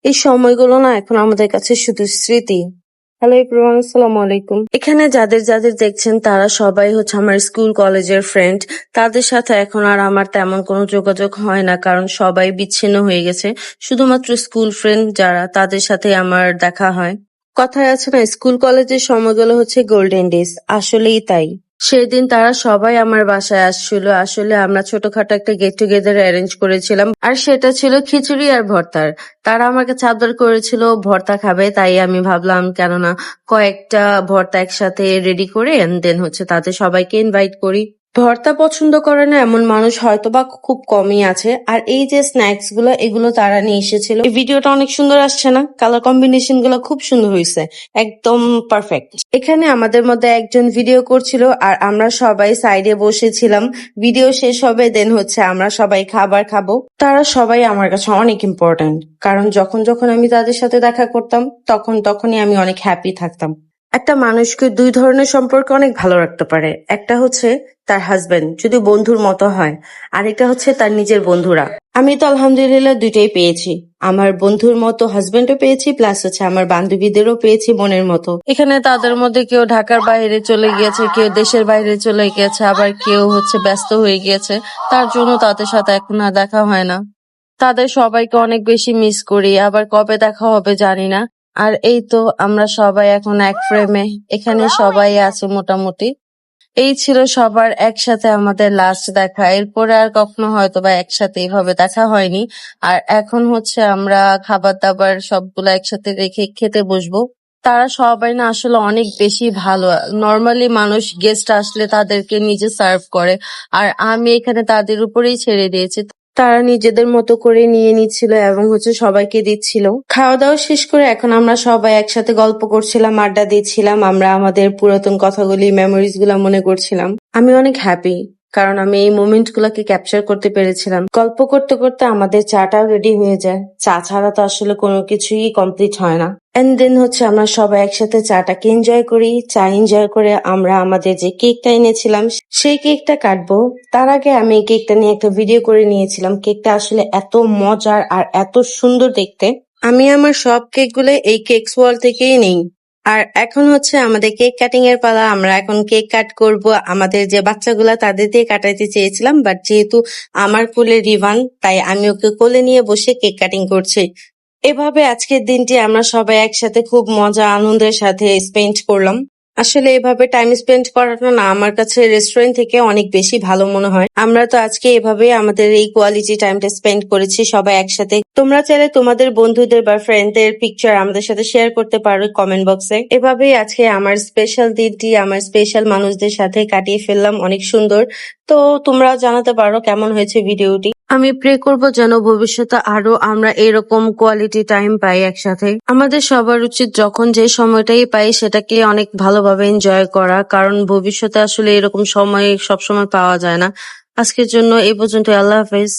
এই সময়গুলো না এখন আমাদের কাছে শুধু স্মৃতি। হ্যালো এভরিওয়ান, আসসালামু আলাইকুম। এখানে যাদের যাদের দেখছেন তারা সবাই হচ্ছে আমার স্কুল কলেজের ফ্রেন্ড। তাদের সাথে এখন আর আমার তেমন কোনো যোগাযোগ হয় না, কারণ সবাই বিচ্ছিন্ন হয়ে গেছে। শুধুমাত্র স্কুল ফ্রেন্ড যারা, তাদের সাথে আমার দেখা হয়। কথায় আছে না, স্কুল কলেজের সময়গুলো হচ্ছে গোল্ডেন ডেজ। আসলেই তাই। সেদিন তারা সবাই আমার বাসায় আসছিল। আসলে আমরা ছোটখাটো একটা গেট টুগেদার অ্যারেঞ্জ করেছিলাম, আর সেটা ছিল খিচুড়ি আর ভর্তার। তারা আমাকে আবদার করেছিল ভর্তা খাবে, তাই আমি ভাবলাম কেননা কয়েকটা ভর্তা একসাথে রেডি করে দেন হচ্ছে তাদের সবাইকে ইনভাইট করি। ভর্তা পছন্দ করে না এমন মানুষ হয়তোবা খুব কমই আছে। আর এই যে স্ন্যাক্স গুলো, এগুলো তারা নিয়ে এসেছিল। এই ভিডিওটা অনেক সুন্দর আসছে না? কালার কম্বিনেশন গুলো খুব সুন্দর হয়েছে, একদম পারফেক্ট। এখানে আমাদের মধ্যে একজন ভিডিও করছিল আর আমরা সবাই সাইডে বসেছিলাম। ভিডিও শেষ হবে, দেন হচ্ছে আমরা সবাই খাবার খাবো। তারা সবাই আমার কাছে অনেক ইম্পর্ট্যান্ট, কারণ যখন যখন আমি তাদের সাথে দেখা করতাম তখনই আমি অনেক হ্যাপি থাকতাম। একটা মানুষকে দুই ধরনের সম্পর্ক অনেক ভালো রাখতে পারে। একটা হচ্ছে তার হাজবেন্ড, যদি বন্ধুর মতো হয়। আরেকটা হচ্ছে তার নিজের বন্ধুরা। আমি তো আলহামদুলিল্লাহ দুইটাই পেয়েছি। আমার বন্ধুর মতো হাজবেন্ডও পেয়েছি, প্লাস হচ্ছে আমার বান্ধবীদেরও পেয়েছি মনের মতো। এখানে তাদের মধ্যে কেউ ঢাকার বাইরে চলে গিয়েছে, কেউ দেশের বাইরে চলে গিয়েছে, আবার কেউ হচ্ছে ব্যস্ত হয়ে গিয়েছে। তার জন্য তাদের সাথে এখন আর দেখা হয় না। তাদের সবাইকে অনেক বেশি মিস করি, আবার কবে দেখা হবে জানি না। আর এই তো আমরা সবাই এখন এক ফ্রেমে, এখানে সবাই আছে মোটামুটি। এই ছিল সবার একসাথে আমাদের লাস্ট দেখা। এরপরে আর কখনো হয়তোবা একসাথে এইভাবে দেখা হয়নি। আর এখন হচ্ছে আমরা খাবার দাবার সবগুলো একসাথে রেখে খেতে বসবো। তারা সবাই না আসলে অনেক বেশি ভালো। নর্মালি মানুষ গেস্ট আসলে তাদেরকে নিজে সার্ভ করে, আর আমি এখানে তাদের উপরেই ছেড়ে দিয়েছি। তারা নিজেদের মতো করে নিয়ে নিচ্ছিল এবং হচ্ছে সবাইকে দিচ্ছিল। খাওয়া দাওয়া শেষ করে এখন আমরা সবাই একসাথে গল্প করছিলাম, আড্ডা দিচ্ছিলাম। আমরা আমাদের পুরাতন কথাগুলি, মেমোরিজ গুলা মনে করছিলাম। আমি অনেক হ্যাপি, কারণ আমি এই মোমেন্ট গুলাকে ক্যাপচার করতে পেরেছিলাম। গল্প করতে করতে আমাদের চাটাও রেডি হয়ে যায়। চা ছাড়া তো আসলে কোনো কিছুই কমপ্লিট হয় না। এন্ড দেন হচ্ছে আমরা সবাই একসাথে চাটাকে এনজয় করি। চা এনজয় করে আমরা আমাদের যে কেকটা এনেছিলাম সেই কেকটা কাটবো। তার আগে আমি এই কেকটা নিয়ে একটা ভিডিও করে নিয়েছিলাম। কেকটা আসলে এত মজার আর এত সুন্দর দেখতে। আমি আমার সব কেকগুলো এই কেকস ওয়ার্ল্ড থেকেই নেই। আর এখন হচ্ছে আমাদের কেক কাটিং এর পালা। আমরা এখন কেক কাট করব। আমাদের যে বাচ্চাগুলা তাদের দিয়ে কাটাইতে চেয়েছিলাম, বাট যেহেতু আমার কোলে রিভান, তাই আমি ওকে কোলে নিয়ে বসে কেক কাটিং করছি। এভাবে আজকের দিনটি আমরা সবাই একসাথে খুব মজা আনন্দের সাথে স্পেন্ড করলাম। আসলে এভাবে টাইম স্পেন্ড করাটা না আমার কাছে রেস্টুরেন্ট থেকে অনেক বেশি ভালো মনে হয়। আমরা তো আজকে এভাবে আমাদের এই কোয়ালিটি টাইমটা স্পেন্ড করেছি সবাই একসাথে। তোমরা চাইলে তোমাদের বন্ধুদের বা ফ্রেন্ডদের পিকচার আমাদের সাথে শেয়ার করতে পারো কমেন্ট বক্সে। এভাবেই আজকে আমার স্পেশাল দিনটি আমার স্পেশাল মানুষদের সাথে কাটিয়ে ফেললাম, অনেক সুন্দর। তো তোমরাও জানাতে পারো কেমন হয়েছে ভিডিওটি। আমি প্রে করব যেন ভবিষ্যতে আরো আমরা এরকম কোয়ালিটি টাইম পাই একসাথে। আমাদের সবার উচিত যখন যে সময়টাই পাই সেটাকে অনেক ভালোভাবে এনজয় করা, কারণ ভবিষ্যতে আসলে এরকম সময় সবসময় পাওয়া যায় না। আজকের জন্য এই পর্যন্ত। আল্লাহ হাফেজ।